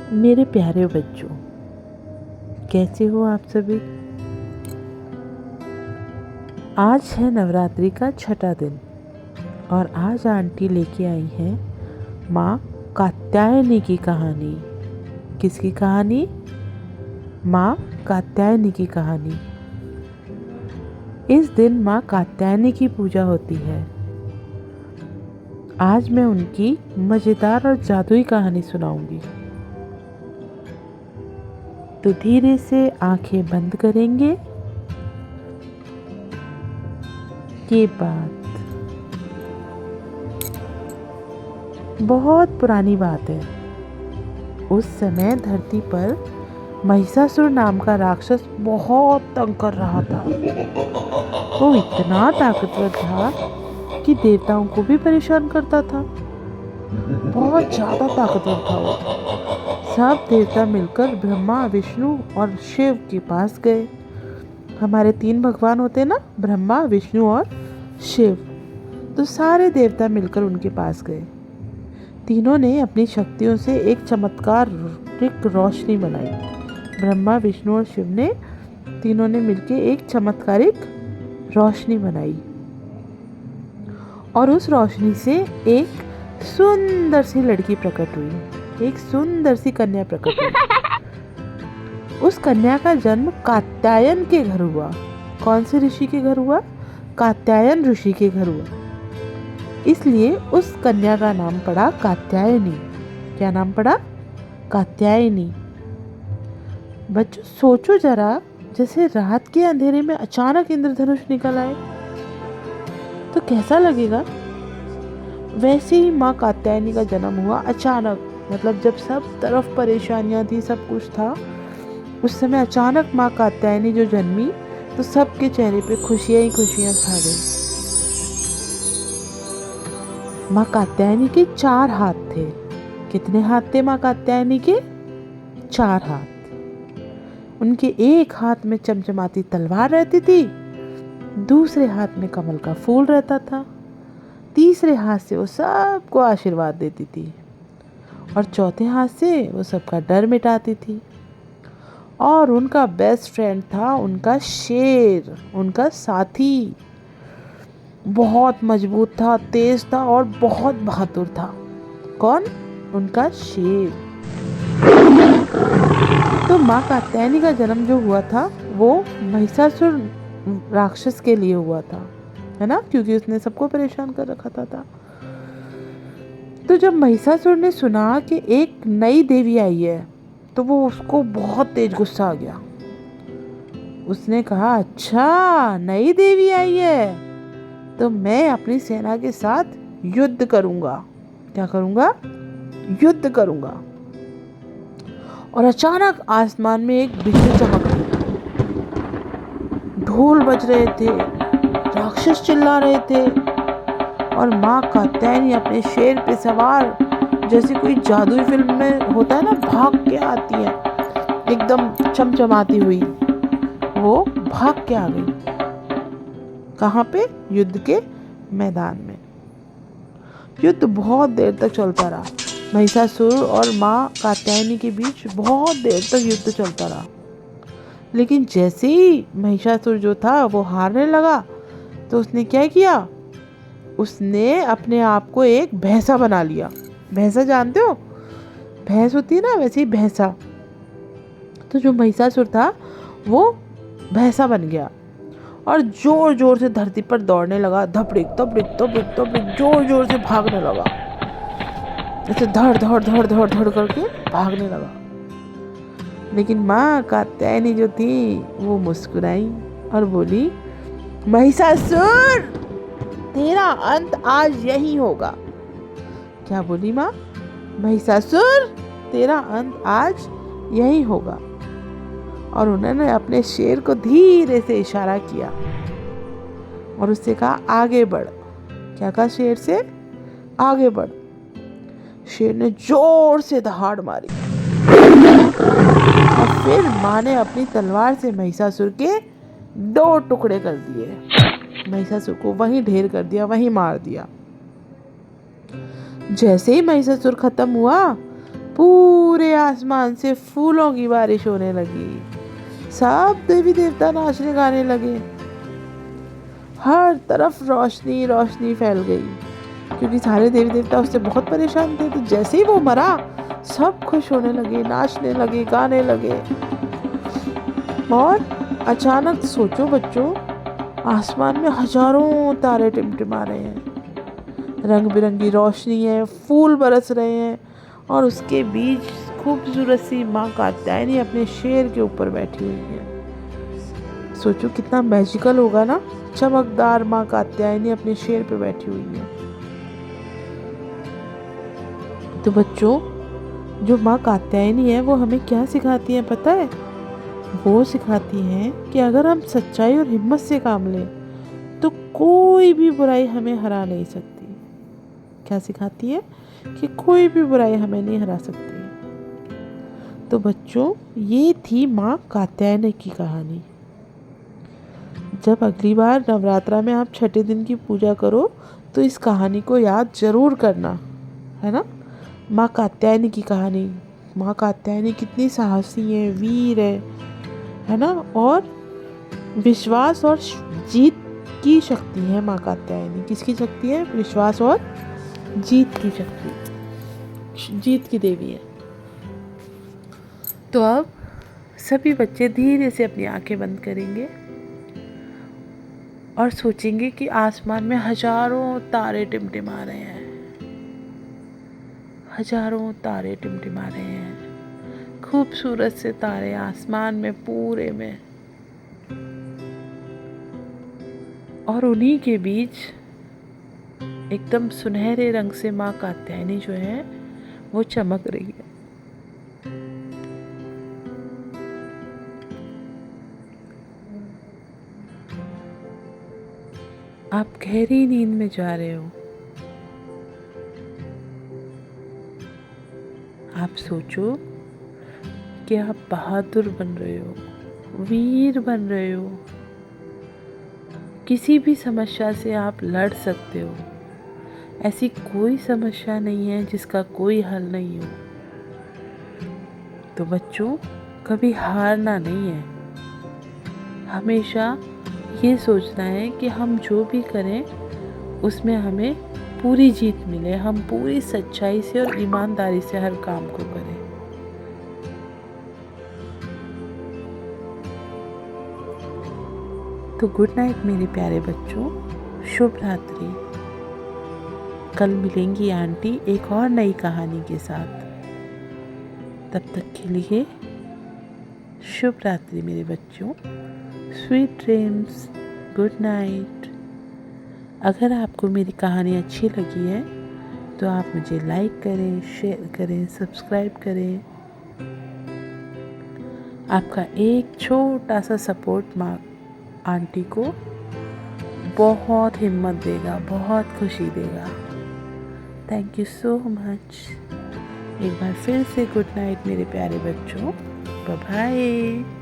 मेरे प्यारे बच्चों, कैसे हो आप सभी। आज है नवरात्रि का छठा दिन और आज आंटी लेके आई हैं माँ कात्यायनी की कहानी। किसकी कहानी? माँ कात्यायनी की कहानी। इस दिन माँ कात्यायनी की पूजा होती है। आज मैं उनकी मज़ेदार और जादुई कहानी सुनाऊंगी। तो धीरे से आंखें बंद करेंगे। ये बात बहुत पुरानी बात है। उस समय धरती पर महिषासुर नाम का राक्षस बहुत तंग कर रहा था। वो इतना ताकतवर था कि देवताओं को भी परेशान करता था। बहुत ज़्यादा ताकतवर था वो। सब देवता मिलकर ब्रह्मा, विष्णु और शिव के पास गए। हमारे 3 भगवान होते हैं ना, ब्रह्मा, विष्णु और शिव। तो सारे देवता मिलकर उनके पास गए। तीनों ने अपनी शक्तियों से एक चमत्कारिक रोशनी बनाई। ब्रह्मा, विष्णु और शिव ने तीनों ने मिलकर एक चमत्कारिक रोशनी बनाई और उस रोशनी से एक सुंदर सी लड़की प्रकट हुई। एक सुंदर सी कन्या प्रकट हुई। उस कन्या का जन्म कात्यायन के घर हुआ। कौन से ऋषि के घर हुआ? कात्यायन ऋषि के घर हुआ। इसलिए उस कन्या का नाम पड़ा कात्यायनी। क्या नाम पड़ा? कात्यायनी। बच्चों सोचो जरा, जैसे रात के अंधेरे में अचानक इंद्रधनुष निकल आए तो कैसा लगेगा? वैसे ही माँ कात्यायनी का जन्म हुआ अचानक। मतलब जब सब तरफ परेशानियां थी, सब कुछ था, उस समय अचानक माँ कात्यायनी जो जन्मी तो सबके चेहरे पे खुशियां ही खुशियां छा गई। माँ कात्यायनी के 4 हाथ थे। कितने हाथ थे माँ कात्यायनी के? 4 हाथ। उनके एक हाथ में चमचमाती तलवार रहती थी, दूसरे हाथ में कमल का फूल रहता था, तीसरे हाथ से वो सबको आशीर्वाद देती थी और चौथे हाथ से वो सबका डर मिटाती थी। और उनका बेस्ट फ्रेंड था उनका शेर, उनका साथी। बहुत मजबूत था, तेज था और बहुत बहादुर था। कौन? उनका शेर। तो माँ कात्यायनी का जन्म जो हुआ था वो महिषासुर राक्षस के लिए हुआ था, है ना, क्योंकि उसने सबको परेशान कर रखा था। तो जब महिषासुर ने सुना कि एक नई देवी आई है तो वो उसको बहुत तेज गुस्सा आ गया। उसने कहा, अच्छा नई देवी आई है तो मैं अपनी सेना के साथ युद्ध करूंगा। क्या करूंगा? युद्ध करूंगा। और अचानक आसमान में एक बिजली चमक रही, ढोल बज रहे थे, राक्षस चिल्ला रहे थे और माँ कात्यायनी अपने शेर पे सवार, जैसे कोई जादुई फिल्म में होता है ना, भाग के आती है एकदम चमचमाती हुई। वो भाग के आ गई। कहाँ पे? युद्ध के मैदान में। युद्ध बहुत देर तक चलता रहा। महिषासुर और माँ कात्यायनी के बीच बहुत देर तक युद्ध चलता रहा। लेकिन जैसे ही महिषासुर जो था वो हारने लगा तो उसने क्या किया? उसने अपने आप को एक भैंसा बना लिया। भैंसा जानते हो? भैंस होती है ना, वैसे ही भैंसा। तो जो महिषासुर था वो भैंसा बन गया और जोर जोर से धरती पर दौड़ने लगा। धपड़िक धपड़िक धपड़िक धपड़िक जोर जोर से भागने लगा। ऐसे धड़ धड़ धड़ धड़ धड़ करके भागने लगा। लेकिन माँ कात्यायनी जो थी वो मुस्कुराई और बोली, महिषासुर तेरा अंत आज यही होगा। क्या बोली माँ? महिषासुर तेरा अंत आज यही होगा। और उन्होंने अपने शेर को धीरे से इशारा किया और उससे कहा, आगे बढ़। क्या कहा शेर से? आगे बढ़। शेर ने जोर से दहाड़ मारी और फिर माँ ने अपनी तलवार से महिषासुर के 2 टुकड़े कर दिए। महिषासुर को वहीं ढेर कर दिया, वहीं मार दिया। जैसे ही महिषासुर खत्म हुआ पूरे आसमान से फूलों की बारिश होने लगी। सब देवी देवता नाचने गाने लगे। हर तरफ रोशनी रोशनी फैल गई क्योंकि सारे देवी देवता उससे बहुत परेशान थे। तो जैसे ही वो मरा, सब खुश होने लगे, नाचने लगे, गाने लगे। और अचानक सोचो बच्चों, आसमान में हजारों तारे टिमटिमा रहे हैं, रंग बिरंगी रोशनी है, फूल बरस रहे हैं और उसके बीच खूबसूरत सी माँ कात्यायनी अपने शेर के ऊपर बैठी हुई है। सोचो कितना मैजिकल होगा ना, चमकदार माँ कात्यायनी अपने शेर पे बैठी हुई है। तो बच्चों, जो माँ कात्यायनी है वो हमें क्या सिखाती है पता है? वो सिखाती हैं कि अगर हम सच्चाई और हिम्मत से काम लें तो कोई भी बुराई हमें हरा नहीं सकती। क्या सिखाती है? कि कोई भी बुराई हमें नहीं हरा सकती। तो बच्चों, ये थी माँ कात्यायनी की कहानी। जब अगली बार नवरात्रा में आप छठे दिन की पूजा करो तो इस कहानी को याद जरूर करना, है ना? माँ कात्यायनी की कहानी। माँ कात्यायनी कितनी साहसी है, वीर है ना? और विश्वास और जीत की शक्ति है माँ कात्यायनी। किसकी शक्ति है? विश्वास और जीत की शक्ति, जीत की देवी है। तो अब सभी बच्चे धीरे से अपनी आंखें बंद करेंगे और सोचेंगे कि आसमान में हजारों तारे टिमटिमा रहे हैं, हजारों तारे टिमटिमा रहे हैं, खूबसूरत से तारे आसमान में पूरे में। और उन्हीं के बीच एकदम सुनहरे रंग से माँ कात्यायनी जो है वो चमक रही है। आप गहरी नींद में जा रहे हो। आप सोचो कि आप बहादुर बन रहे हो, वीर बन रहे हो। किसी भी समस्या से आप लड़ सकते हो। ऐसी कोई समस्या नहीं है जिसका कोई हल नहीं हो। तो बच्चों, कभी हारना नहीं है। हमेशा ये सोचना है कि हम जो भी करें उसमें हमें पूरी जीत मिले, हम पूरी सच्चाई से और ईमानदारी से हर काम को करें। तो गुड नाइट मेरे प्यारे बच्चों, शुभ रात्रि। कल मिलेंगी आंटी एक और नई कहानी के साथ। तब तक के लिए शुभ रात्रि मेरे बच्चों, स्वीट ड्रीम्स, गुड नाइट। अगर आपको मेरी कहानी अच्छी लगी है तो आप मुझे लाइक करें, शेयर करें, सब्सक्राइब करें। आपका एक छोटा सा सपोर्ट माँ आंटी को बहुत हिम्मत देगा, बहुत खुशी देगा। Thank you so much. एक बार फिर से गुड नाइट मेरे प्यारे बच्चों, बाय बाय।